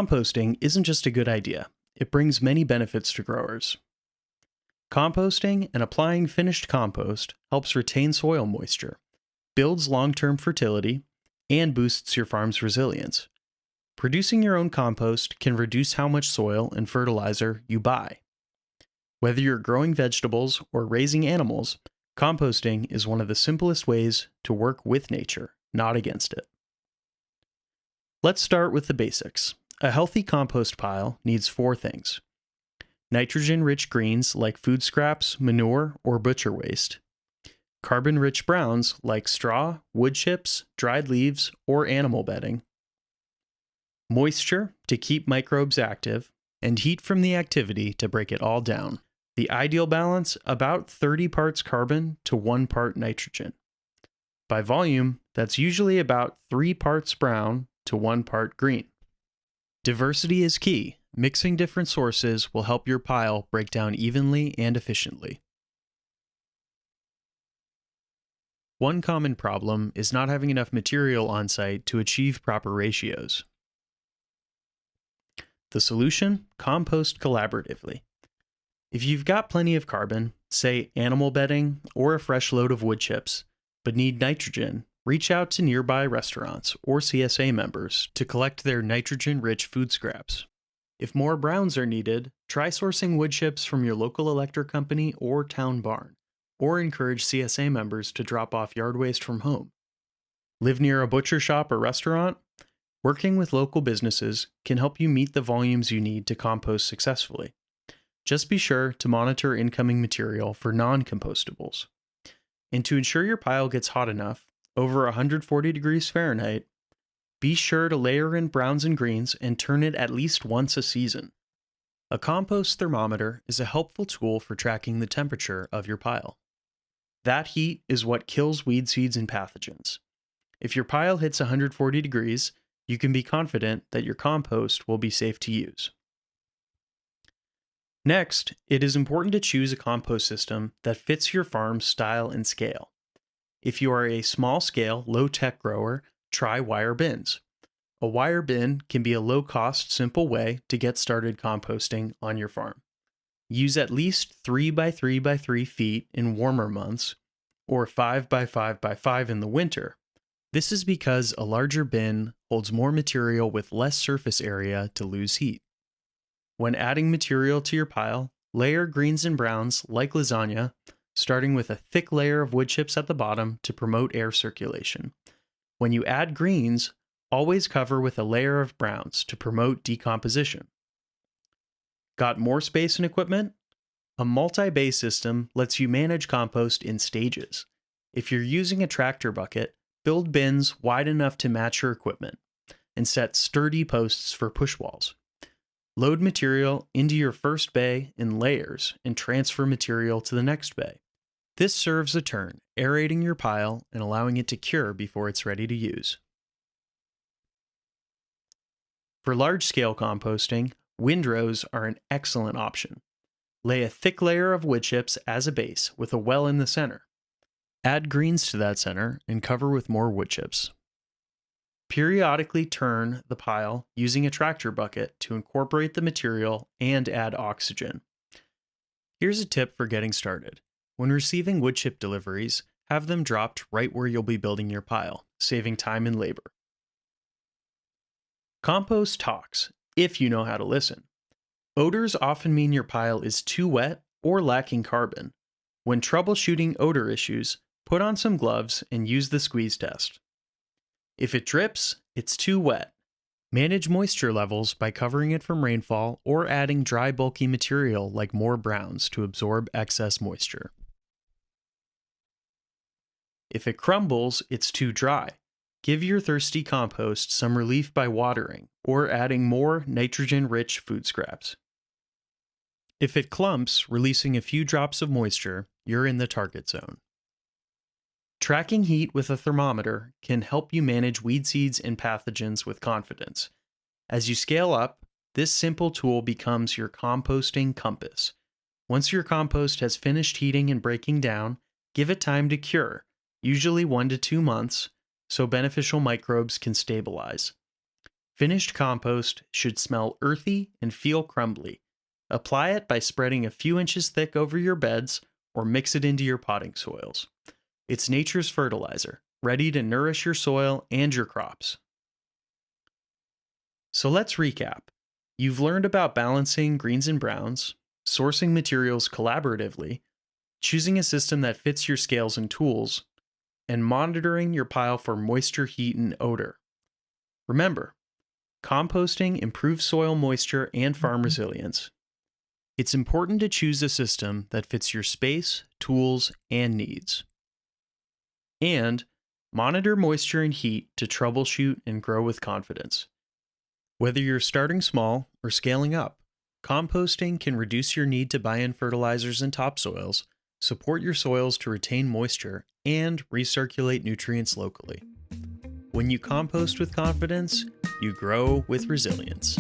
Composting isn't just a good idea, it brings many benefits to growers. Composting and applying finished compost helps retain soil moisture, builds long-term fertility, and boosts your farm's resilience. Producing your own compost can reduce how much soil and fertilizer you buy. Whether you're growing vegetables or raising animals, composting is one of the simplest ways to work with nature, not against it. Let's start with the basics. A healthy compost pile needs 4 things: nitrogen-rich greens like food scraps, manure, or butcher waste; carbon-rich browns like straw, wood chips, dried leaves, or animal bedding; moisture to keep microbes active; and heat from the activity to break it all down. The ideal balance, about 30 parts carbon to 1 part nitrogen. By volume, that's usually about 3 parts brown to 1 part green. Diversity is key. Mixing different sources will help your pile break down evenly and efficiently. One common problem is not having enough material on site to achieve proper ratios. The solution? Compost collaboratively. If you've got plenty of carbon, say animal bedding or a fresh load of wood chips, but need nitrogen, reach out to nearby restaurants or CSA members to collect their nitrogen-rich food scraps. If more browns are needed, try sourcing wood chips from your local electric company or town barn, or encourage CSA members to drop off yard waste from home. Live near a butcher shop or restaurant? Working with local businesses can help you meet the volumes you need to compost successfully. Just be sure to monitor incoming material for non-compostables. And to ensure your pile gets hot enough, over 140 degrees Fahrenheit, be sure to layer in browns and greens and turn it at least once a season. A compost thermometer is a helpful tool for tracking the temperature of your pile. That heat is what kills weed seeds and pathogens. If your pile hits 140 degrees, you can be confident that your compost will be safe to use. Next, it is important to choose a compost system that fits your farm's style and scale. If you are a small-scale, low-tech grower, try wire bins. A wire bin can be a low-cost, simple way to get started composting on your farm. Use at least 3 by 3 by 3 feet in warmer months, or 5 by 5 by 5 in the winter. This is because a larger bin holds more material with less surface area to lose heat. When adding material to your pile, layer greens and browns like lasagna, starting with a thick layer of wood chips at the bottom to promote air circulation. When you add greens, always cover with a layer of browns to promote decomposition. Got more space and equipment? A multi-bay system lets you manage compost in stages. If you're using a tractor bucket, build bins wide enough to match your equipment, and set sturdy posts for push walls. Load material into your first bay in layers and transfer material to the next bay. This serves a turn, aerating your pile and allowing it to cure before it's ready to use. For large-scale composting, windrows are an excellent option. Lay a thick layer of wood chips as a base with a well in the center. Add greens to that center and cover with more wood chips. Periodically turn the pile using a tractor bucket to incorporate the material and add oxygen. Here's a tip for getting started. When receiving wood chip deliveries, have them dropped right where you'll be building your pile, saving time and labor. Compost talks, if you know how to listen. Odors often mean your pile is too wet or lacking carbon. When troubleshooting odor issues, put on some gloves and use the squeeze test. If it drips, it's too wet. Manage moisture levels by covering it from rainfall or adding dry, bulky material like more browns to absorb excess moisture. If it crumbles, it's too dry. Give your thirsty compost some relief by watering or adding more nitrogen-rich food scraps. If it clumps, releasing a few drops of moisture, you're in the target zone. Tracking heat with a thermometer can help you manage weed seeds and pathogens with confidence. As you scale up, this simple tool becomes your composting compass. Once your compost has finished heating and breaking down, give it time to cure, usually 1 to 2 months, so beneficial microbes can stabilize. Finished compost should smell earthy and feel crumbly. Apply it by spreading a few inches thick over your beds or mix it into your potting soils. It's nature's fertilizer, ready to nourish your soil and your crops. So let's recap. You've learned about balancing greens and browns, sourcing materials collaboratively, choosing a system that fits your scales and tools, and monitoring your pile for moisture, heat, and odor. Remember, composting improves soil moisture and farm resilience. It's important to choose a system that fits your space, tools, and needs. And monitor moisture and heat to troubleshoot and grow with confidence. Whether you're starting small or scaling up, composting can reduce your need to buy in fertilizers and topsoils, support your soils to retain moisture, and recirculate nutrients locally. When you compost with confidence, you grow with resilience.